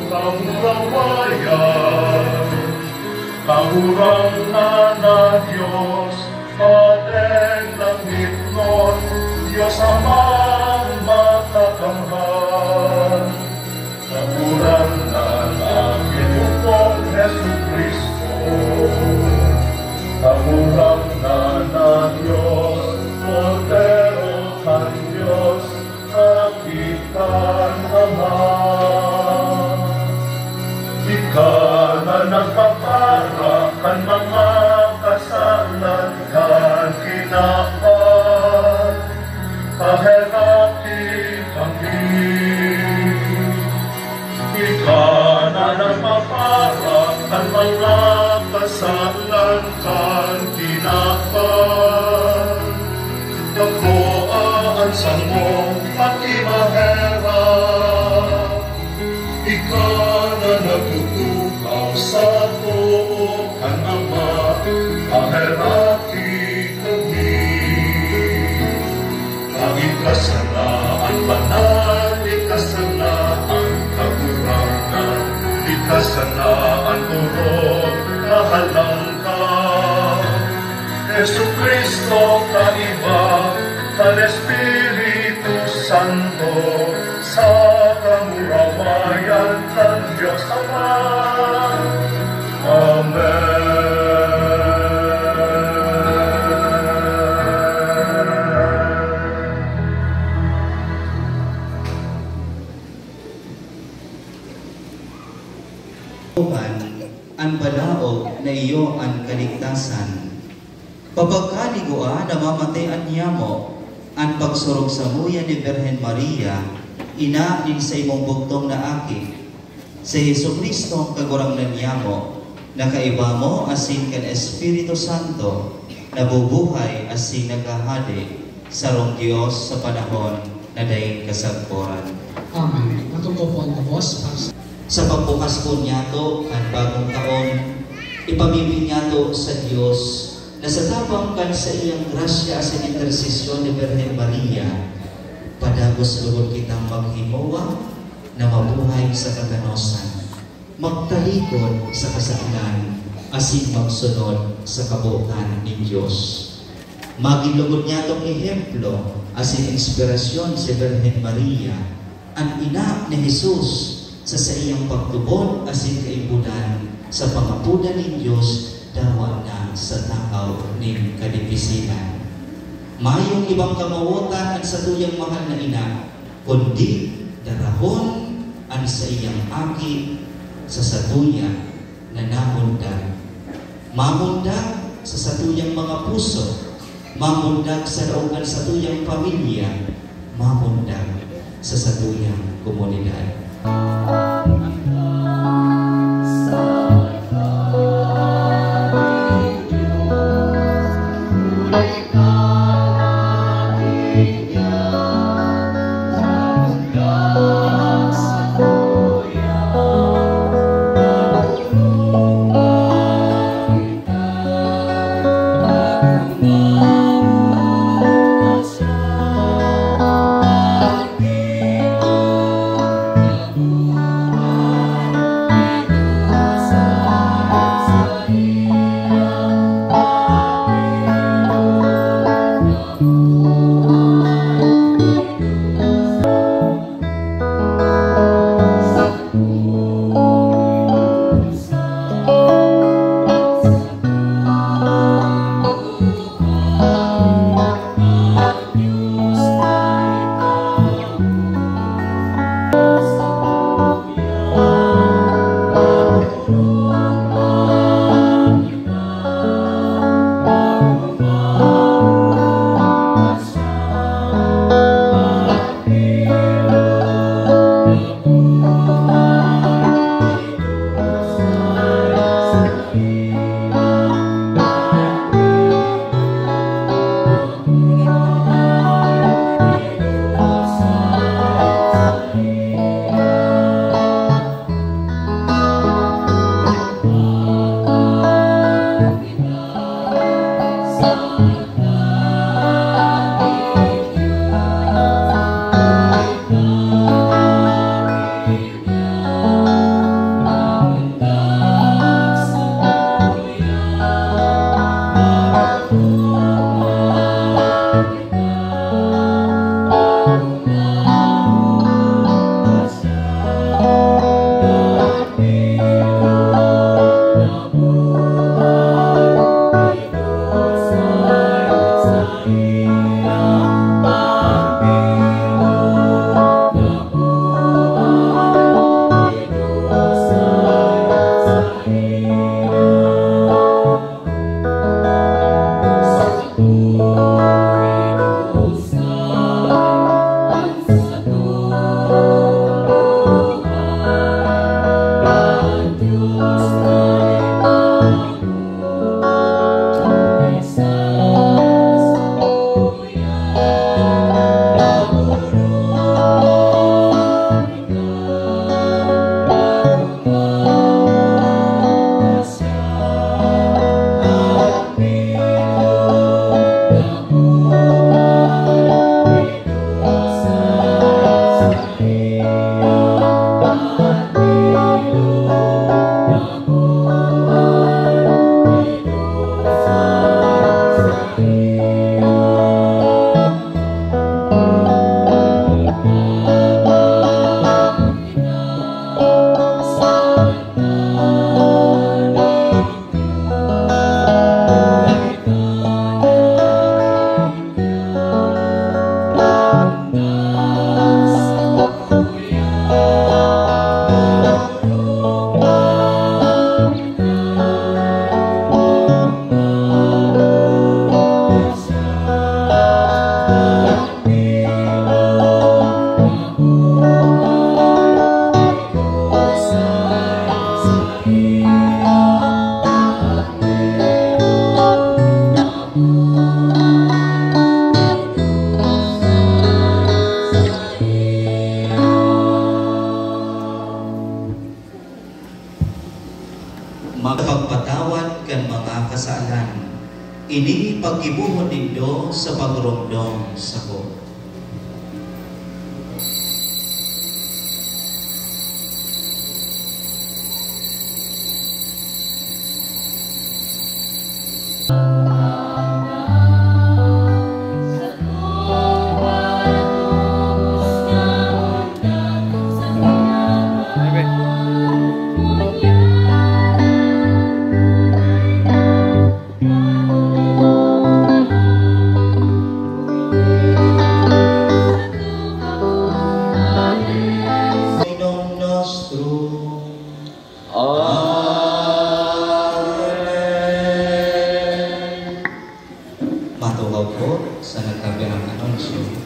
Ramurawayan, kahurang na Diyos, Padre langit nun, Diyos Amang matatanghal. Kahurang na Panginoong Jesucristo, kahurang na Diyos, Cordero kan Diyos, kapitan Ama. Ikaw na nagpapara kan mga kasalan kan kinapan, kaherati kami. Ikaw na nagpapara kan mga kasalan kan kinapan, kakuaan sa mong pag-imaherap. Ikaw na nagtutukaw sa tuukan Ama, kaherati kami. Ang ikasanaan banal, ikasanaan kagurangan, ikasanaan turot kahalangkan. Jesucristo kaiba, kan Espiritu Santo, sa kamurawayan ng Diyos Ama. Amen. Ang balaog na iyo ang kaligtasan. Pagkaligua na mamatayan niya mo, ang pagsurog sa muya ni Birhen Maria, ina nin sa imong bugtong na aki. Sa Jesucristo kagurangnan niya mo, nakaiba mo asin kan Espiritu Santo, nabubuhay asin nagahadi, sarong Diyos sa panahon na daing kasagporan. Amen. Matuto po ang Diyos. Sa pagbukas po niya to ang bagong taon, ipamibig niya to sa Diyos na sa tabang kan sa iyang grasya sa intersesyon ni Birhen Maria, padagos lugod kitang maghimuwa na mabuhay sa kaganosan, magtalikod sa kasalanan, asin magsunod sa kabuuan ni Diyos. Magilugod niya itong ehemplo, asin inspirasyon si Birhen Maria, ang ina ni Jesus, sa iyang pagtubon asin kaibunan sa pangapunan ni Diyos dawa na sa takaw ning kadipisinan. Mayong ibang kamawutan ang sa tuyang mahal na ina, kundi darahon ang sa iyang aki sa satuya na namundag. Mamundag sa satuyang mga puso, mamundag sa daogan sa tuyang pamilya, mamundag sa satuyang komunidad. Magpagpatawad kan mga kasalan. Ini paggibuhon nindo sa pagromdom sako. Matugaw po sa nagkabirang anunsyo.